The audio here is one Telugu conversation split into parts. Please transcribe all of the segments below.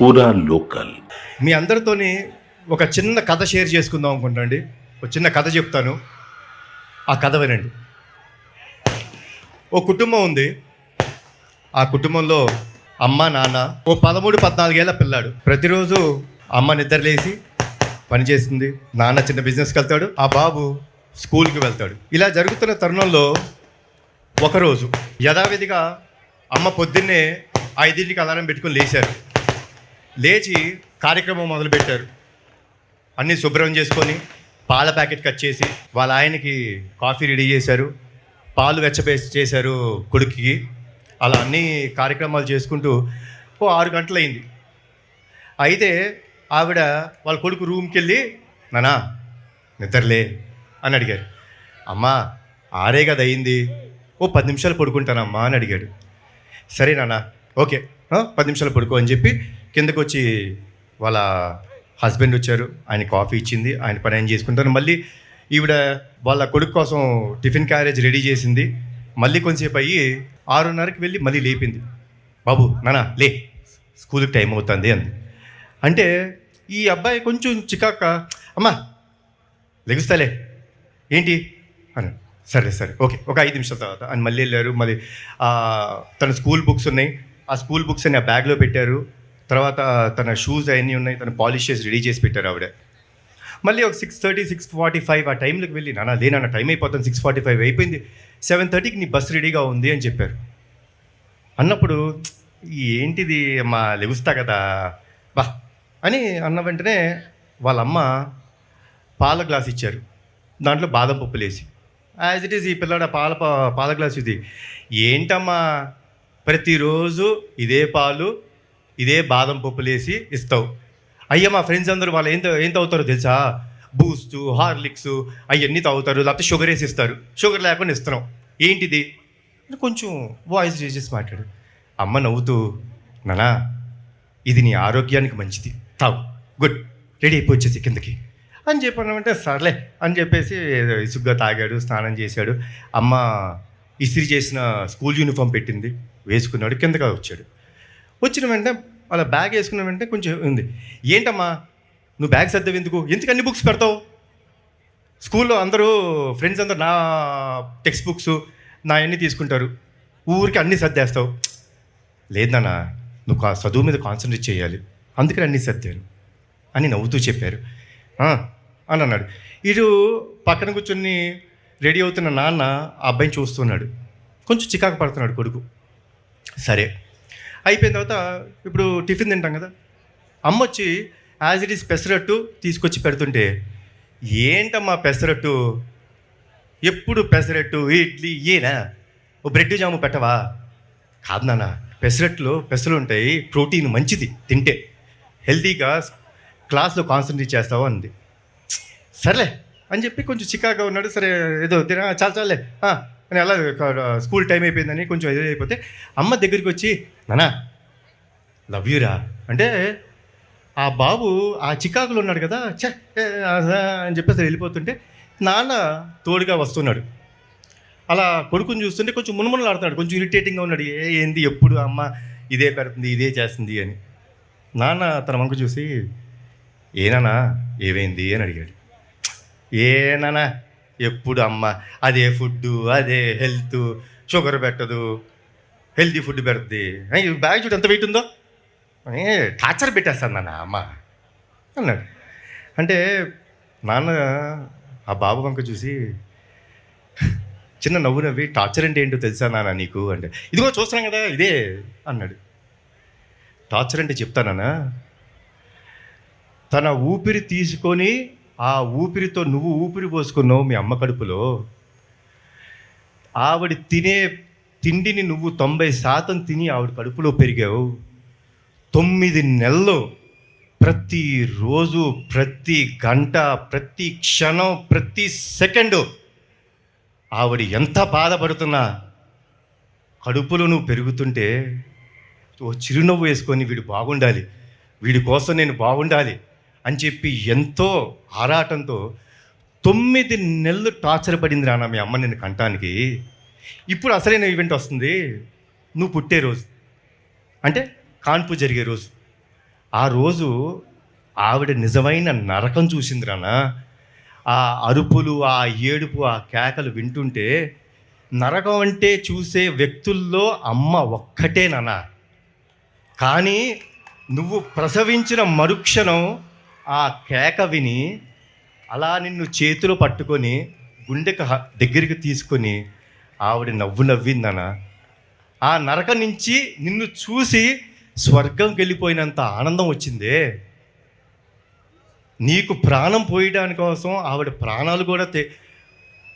పూరా లోకల్. మీ అందరితోని ఒక చిన్న కథ షేర్ చేసుకుందాం అనుకుంటాండి. ఒక చిన్న కథ చెప్తాను, ఆ కథ వినండి. ఓ కుటుంబం ఉంది. ఆ కుటుంబంలో అమ్మ, నాన్న, ఓ 13-14 ఏళ్ళ పిల్లాడు. ప్రతిరోజు అమ్మ నిద్రలేసి పని చేస్తుంది, నాన్న చిన్న బిజినెస్కి వెళ్తాడు, ఆ బాబు స్కూల్కి వెళ్తాడు. ఇలా జరుగుతున్న తరుణంలో ఒకరోజు యథావిధిగా అమ్మ పొద్దున్నే 5ంటికి అలారం పెట్టుకొని లేచారు. లేచి కార్యక్రమం మొదలుపెట్టారు. అన్నీ శుభ్రం చేసుకొని పాల ప్యాకెట్ కట్ చేసి వాళ్ళ ఆయనకి కాఫీ రెడీ చేశారు, పాలు చేశారు కొడుకుకి. అలా అన్ని కార్యక్రమాలు చేసుకుంటూ ఓ 6 గంటలైంది. అయితే ఆవిడ వాళ్ళ కొడుకు రూమ్కి వెళ్ళి, నానా నిద్రలే అని అడిగారు. అమ్మా 6 కదా అయింది, ఓ 10 నిమిషాలు పడుకుంటానమ్మా అని అడిగాడు. సరే నాన్న, ఓకే 10 నిమిషాలు పడుకో అని చెప్పి కిందకు వచ్చి వాళ్ళ హస్బెండ్ వచ్చారు. ఆయన కాఫీ ఇచ్చింది, ఆయన పని ఆయన చేసుకుంటారు. మళ్ళీ ఈవిడ వాళ్ళ కొడుకు కోసం టిఫిన్ క్యారేజ్ రెడీ చేసింది. మళ్ళీ కొంచెంసేపు అయ్యి 6:30కి వెళ్ళి మళ్ళీ లేపింది. బాబు నానా లే, స్కూల్కి టైం అవుతుంది అంది. అంటే ఈ అబ్బాయి కొంచెం చికాక, అమ్మా లెగుస్తాలే ఏంటి అని. సరే సరే ఓకే, ఒక 5 నిమిషాల తర్వాత అని మళ్ళీ వెళ్ళారు. మళ్ళీ తన స్కూల్ బుక్స్ ఉన్నాయి, ఆ స్కూల్ బుక్స్ అని ఆ బ్యాగ్లో పెట్టారు. తర్వాత తన షూస్ అవన్నీ ఉన్నాయి, తను పాలిష్ చేసి రెడీ చేసి పెట్టారు ఆవిడ. మళ్ళీ ఒక 6:30, 6:45 ఆ టైంలోకి వెళ్ళి, నాన్న లేనన్న టైం అయిపోతుంది, 6:45 అయిపోయింది, 7:30కి నీ బస్సు రెడీగా ఉంది అని చెప్పారు. అన్నప్పుడు ఏంటిది అమ్మా లెగుస్తా కదా బా అని అన్న వెంటనే వాళ్ళమ్మ పాల గ్లాస్ ఇచ్చారు, దాంట్లో బాదం పప్పులు వేసి. యాజ్ ఇట్ ఈస్ ఈ పిల్లాడ పాల గ్లాస్ ఇది. ఏంటమ్మా ప్రతిరోజు ఇదే పాలు ఇదే బాదం పప్పులు వేసి ఇస్తావు? అయ్యా మా ఫ్రెండ్స్ అందరూ వాళ్ళు ఏం తాగుతారో తెలుసా, బూస్ట్, హార్లిక్స్ అవన్నీ తాగుతారు, లేకపోతే షుగర్ వేసి ఇస్తారు, షుగర్ లేకుండా ఇస్తున్నాం, ఏంటిది కొంచెం వాయిస్ రేజ్ చేసి మాట్లాడు. అమ్మ నవ్వుతూ, నానా ఇది నీ ఆరోగ్యానికి మంచిది, తాగు, గుడ్, రెడీ అయిపోయి వచ్చేసి కిందకి అని చెప్పానంటే సర్లే అని చెప్పేసి ఇసుగ్గా తాగాడు, స్నానం చేశాడు. అమ్మ ఇస్త్రీ చేసిన స్కూల్ యూనిఫామ్ పెట్టింది, వేసుకున్నాడు, కిందగా వచ్చాడు. వచ్చిన వెంటనే అలా బ్యాగ్ వేసుకున్న వెంటనే కొంచెం ఉంది. ఏంటమ్మా నువ్వు బ్యాగ్ సర్దవు ఎందుకు అన్ని బుక్స్ పెడతావు? స్కూల్లో అందరూ ఫ్రెండ్స్ అందరూ నా టెక్స్ట్ బుక్స్ నా అన్నీ తీసుకుంటారు, ఊరికి అన్నీ సర్దేస్తావు. లేదు నాన్న, నువ్వు చదువు మీద కాన్సన్ట్రేట్ చేయాలి, అందుకని అన్నీ సర్దాను అని నవ్వుతూ చెప్పారు అని అన్నాడు. ఇటు పక్కన కూర్చొని రెడీ అవుతున్న నాన్న ఆ అబ్బాయిని చూస్తున్నాడు, కొంచెం చికాకు పడుతున్నాడు కొడుకు. సరే అయిపోయిన తర్వాత ఇప్పుడు టిఫిన్ తింటాం కదా, అమ్మ వచ్చి యాజ్ ఇట్ ఈస్ పెసరట్టు తీసుకొచ్చి పెడుతుంటే, ఏంటమ్మా పెసరట్టు, ఎప్పుడు పెసరట్టు ఇడ్లీ ఏనా, ఓ బ్రెడ్ జాము పెట్టవా? కాదు నాన్న, పెసరట్టులో పెసలు ఉంటాయి, ప్రోటీన్ మంచిది, తింటే హెల్తీగా క్లాస్లో కాన్సన్ట్రేట్ చేస్తావు అంది. సర్లే అని చెప్పి కొంచెం చికాగా ఉన్నాడు. సరే ఏదో తినా చాలే అని అలా స్కూల్ టైం అయిపోయిందని కొంచెం ఏదో అయిపోతే అమ్మ దగ్గరికి వచ్చి, నానా లవ్ యూరా అంటే, ఆ బాబు ఆ చికాకులో ఉన్నాడు కదా, అని చెప్పేసి వెళ్ళిపోతుంటే నాన్న తోడుగా వస్తున్నాడు. అలా కొడుకుని చూస్తుంటే కొంచెం మునుమునలాడుతున్నాడు, కొంచెం ఇరిటేటింగ్గా ఉన్నాడు. ఏంది ఎప్పుడు అమ్మ ఇదే పెడుతుంది, ఇదే చేస్తుంది అని. నాన్న తన వంక చూసి, ఏనానా ఏమైంది అని అడిగాడు. ఏనానా ఎప్పుడు అమ్మ అదే ఫుడ్డు, అదే హెల్త్, షుగర్ పెట్టదు, హెల్తీ ఫుడ్ పెడుతుంది, బ్యాగ్ చూడు ఎంత వెయిట్ ఉందో, టార్చర్ పెట్టేస్తాను నాన్న అమ్మ అన్నాడు. అంటే నాన్న ఆ బాబు వంక చూసి చిన్న నవ్వు నవ్వి, టార్చర్ అంటే ఏంటో తెలుసా నాన్న నీకు అంటే, ఇదిగో చూస్తున్నాం కదా ఇదే అన్నాడు. టార్చర్ అంటే చెప్తానా, తన ఊపిరి తీసుకొని ఆ ఊపిరితో నువ్వు ఊపిరి పోసుకున్నావు మీ అమ్మ కడుపులో, ఆవిడ తినే తిండిని నువ్వు 90% తిని ఆవిడ కడుపులో పెరిగావు. 9 నెలలు ప్రతిరోజు, ప్రతి గంట, ప్రతి క్షణం, ప్రతి సెకండు ఆవిడ ఎంత బాధపడుతున్నా కడుపులో నువ్వు పెరుగుతుంటే ఓ చిరునవ్వు వేసుకొని, వీడు బాగుండాలి, వీడి కోసం నేను బాగుండాలి అని చెప్పి ఎంతో ఆరాటంతో 9 నెలలు టార్చర్ పడింది నాన్న మీ అమ్మ నిన్ను కంటానికి. ఇప్పుడు అసలైన ఈవెంట్ వస్తుంది, నువ్వు పుట్టే రోజు, అంటే కాన్పు జరిగే రోజు. ఆ రోజు ఆవిడ నిజమైన నరకం చూసింది నాన్న. ఆ అరుపులు, ఆ ఏడుపు, ఆ కేకలు వింటుంటే నరకం అంటే చూసే వ్యక్తుల్లో అమ్మ ఒక్కటే నాన్న. కానీ నువ్వు ప్రసవించిన మరుక్షణం ఆ కేక విని అలా నిన్ను చేతిలో పట్టుకొని గుండెకి దగ్గరికి తీసుకొని ఆవిడ నవ్వు నవ్విందన్న. ఆ నరకం నుంచి నిన్ను చూసి స్వర్గంకి వెళ్ళిపోయినంత ఆనందం వచ్చిందే. నీకు ప్రాణం పోయడానికి కోసం ఆవిడ ప్రాణాలు కూడా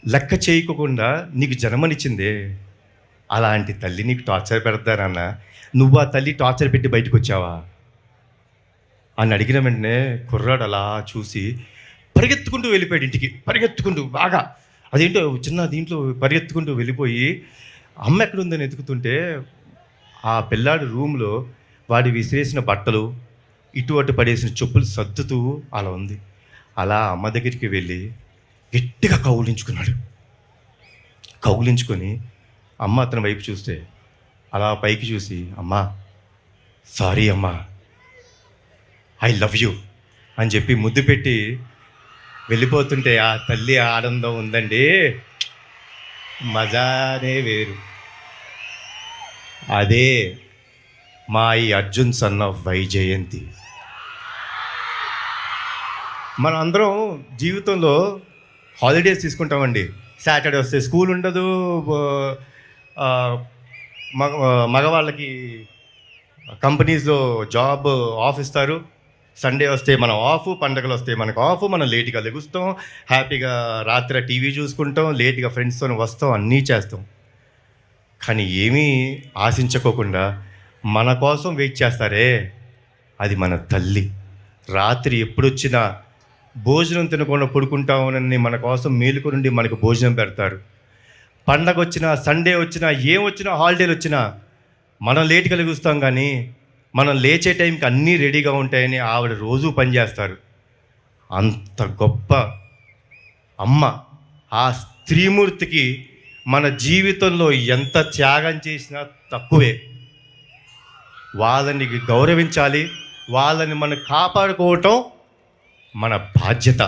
లెక్క చేయకుండా నీకు జన్మనిచ్చిందే. అలాంటి తల్లి నీకు టార్చర్ పెడతారన్న. నువ్వు ఆ తల్లి టార్చర్ పెట్టి బయటకు వచ్చావా అని అడిగిన వెంటనే కుర్రాడు అలా చూసి పరిగెత్తుకుంటూ వెళ్ళిపోయాడు ఇంటికి. పరిగెత్తుకుంటూ బాగా అదేంటో చిన్న దీంట్లో పరిగెత్తుకుంటూ వెళ్ళిపోయి అమ్మ ఎక్కడుందని వెతుకుతుంటే ఆ పిల్లాడి రూమ్లో వాడి విసిరేసిన బట్టలు, ఇటు అటు పడేసిన చెప్పులు సర్దుతూ అలా ఉంది. అలా అమ్మ దగ్గరికి వెళ్ళి గట్టిగా కౌలించుకున్నాడు. కౌలించుకొని అమ్మ అతని వైపు చూస్తే అలా పైకి చూసి, అమ్మా సారీ అమ్మా, ఐ లవ్ యూ అని చెప్పి ముద్దు పెట్టి వెళ్ళిపోతుంటే ఆ తల్లి ఆనందం ఉందండి, మజానే వేరు. అదే మా ఈ అర్జున్ సన్ ఆఫ్ వైజయంతి. మనం అందరం జీవితంలో హాలిడేస్ తీసుకుంటామండి. సాటర్డే వస్తే స్కూల్ ఉండదు, మగవాళ్ళకి కంపెనీస్లో జాబ్ ఆఫ్ ఇస్తారు. సండే వస్తే మనం ఆఫ్, పండగలు వస్తే మనకు ఆఫ్. మనం లేట్గా లెగుస్తాం, హ్యాపీగా రాత్రి టీవీ చూసుకుంటాం, లేట్గా ఫ్రెండ్స్తో వస్తాం, అన్నీ చేస్తాం. కానీ ఏమీ ఆశించుకోకుండా మన కోసం వెయిట్ చేస్తారే, అది మన తల్లి. రాత్రి ఎప్పుడొచ్చినా భోజనం తినకుండా పడుకుంటామని మన కోసం మేలుకొనుండి మనకు భోజనం పెడతారు. పండగ వచ్చినా, సండే వచ్చినా, ఏం వచ్చినా, హాలిడేలు వచ్చినా మనం లేట్గా లెగుస్తాం, కానీ మనం లేచే టైంకి అన్నీ రెడీగా ఉంటాయని ఆవిడ రోజూ పనిచేస్తారు. అంత గొప్ప అమ్మ. ఆ స్త్రీమూర్తికి మన జీవితంలో ఎంత త్యాగం చేసినా తక్కువే. వాళ్ళని గౌరవించాలి, వాళ్ళని మనం కాపాడుకోవటం మన బాధ్యత.